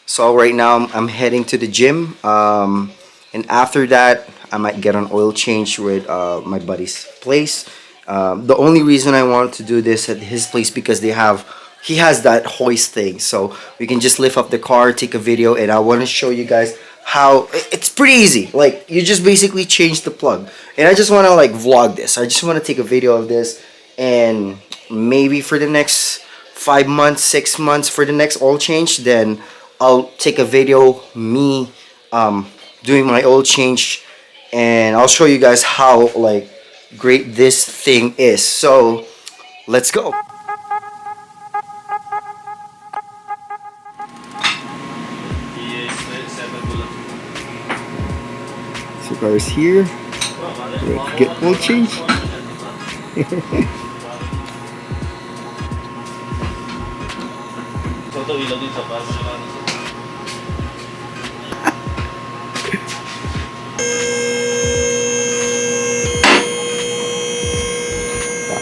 So right now I'm heading to the gym, and after that I might get an oil change with my buddy's place. The only reason I want to do this at his place because he has that hoist thing, so we can just lift up the car, take a video, and I want to show you guys how it's pretty easy. Like, you just basically change the plug, and I just want to like vlog this. I just want to take a video of this, and maybe for the next 5 months, 6 months for the next oil change, then I'll take a video me doing my oil change, and I'll show you guys how like great this thing is. So let's go. So car is here. Let's get oil change.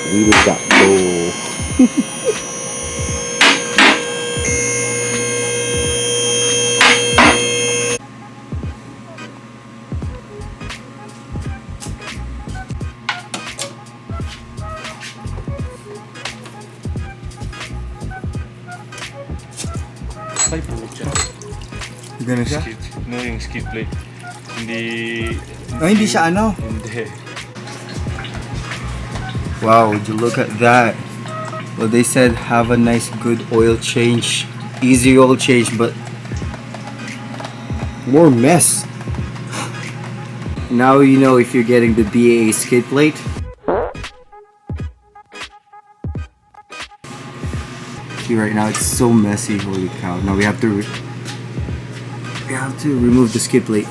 We just got go. Gana siya? No, yung skid plate. Hindi... Hindi siya ano? Hindi. Wow, would you look at that? Well, they said have a nice good oil change. Easy oil change, but more mess. Now you know if you're getting the BAA skid plate. See, right now it's so messy, holy cow. Now we have to remove the skid plate.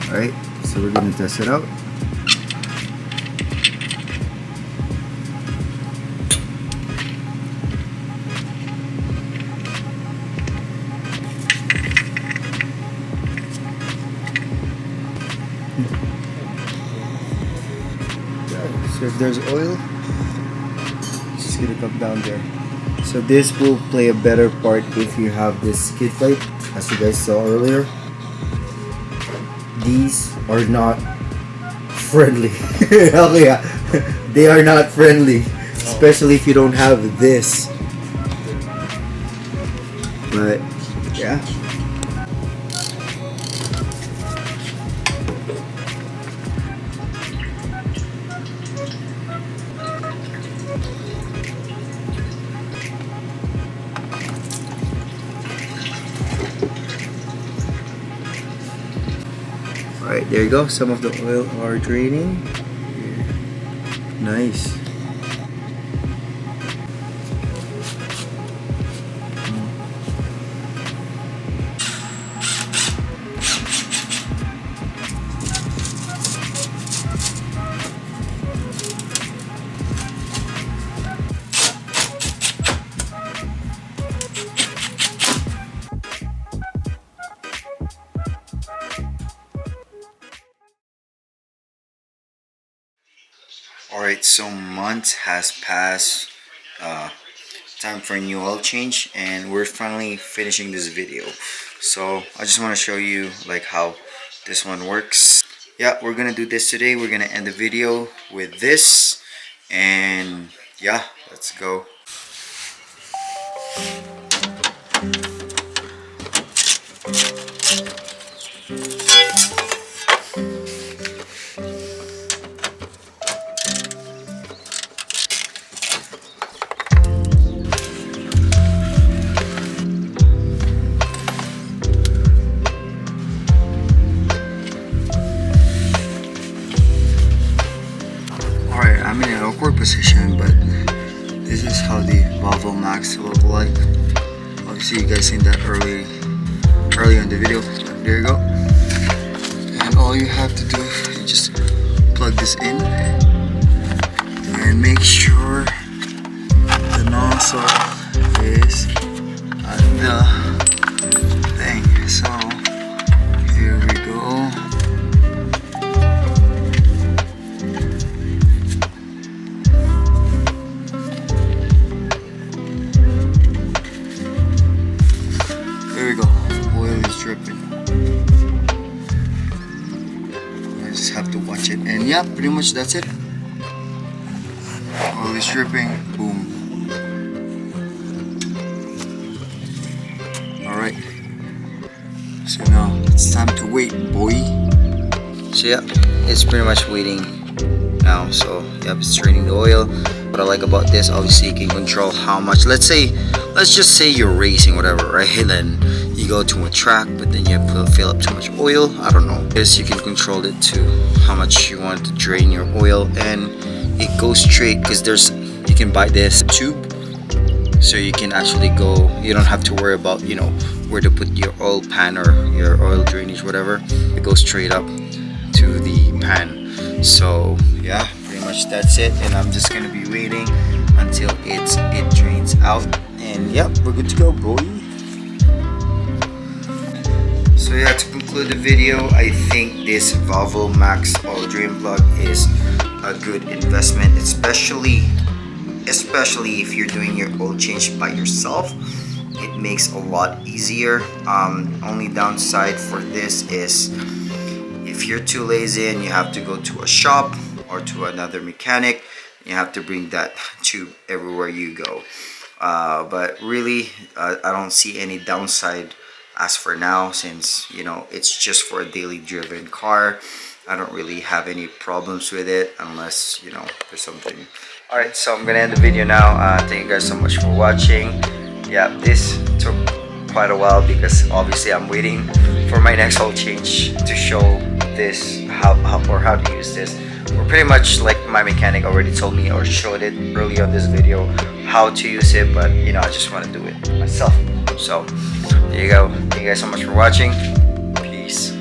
Alright, so we're gonna test it out. So if there's oil, it's just gonna come down there. So this will play a better part if you have this skid plate, as you guys saw earlier. These are not friendly. Hell yeah, they are not friendly, especially if you don't have this. But yeah. Alright, there you go. Some of the oil are draining. Nice. Alright, so months has passed. Time for a new oil change, and we're finally finishing this video. So I just want to show you like how this one works. Yeah, we're gonna do this today. We're gonna end the video with this, and yeah, let's go. I'm in an awkward position, but this is how the ValvoMax look like. Obviously you guys seen that earlier in the video. There you go. And all you have to do is just plug this in and make sure the nozzle is at the thing. So here we go. There we go. Oil is dripping. I just have to watch it, and yeah, pretty much that's it. Oil is dripping. Boom. Alright. So now it's time to wait, boy. So yeah, it's pretty much waiting now. So yeah, it's draining the oil. What I like about this, obviously you can control how much. Let's just say you're racing, whatever, right? Then you go to a track, but then you have to fill up too much oil. I don't know. This you can control it to how much you want to drain your oil, and it goes straight because you can buy this tube, so you can actually go. You don't have to worry about where to put your oil pan or your oil drainage, whatever. It goes straight up to the pan. So yeah, pretty much that's it, and I'm just gonna be waiting until it drains out, and yep, we're good to go, boy. So yeah, to conclude the video, I think this ValvoMax oil drain plug is a good investment, especially if you're doing your oil change by yourself. It makes a lot easier. Only downside for this is if you're too lazy and you have to go to a shop or to another mechanic, you have to bring that tube everywhere you go. But really, I don't see any downside as for now, since it's just for a daily driven car. I don't really have any problems with it unless there's something. Alright, so I'm gonna end the video now. Thank you guys so much for watching. Yeah, this took quite a while because obviously I'm waiting for my next oil change to show this how to use this. Or pretty much like my mechanic already told me or showed it earlier on this video how to use it, but I just want to do it myself. So there you go. Thank you guys so much for watching. Peace.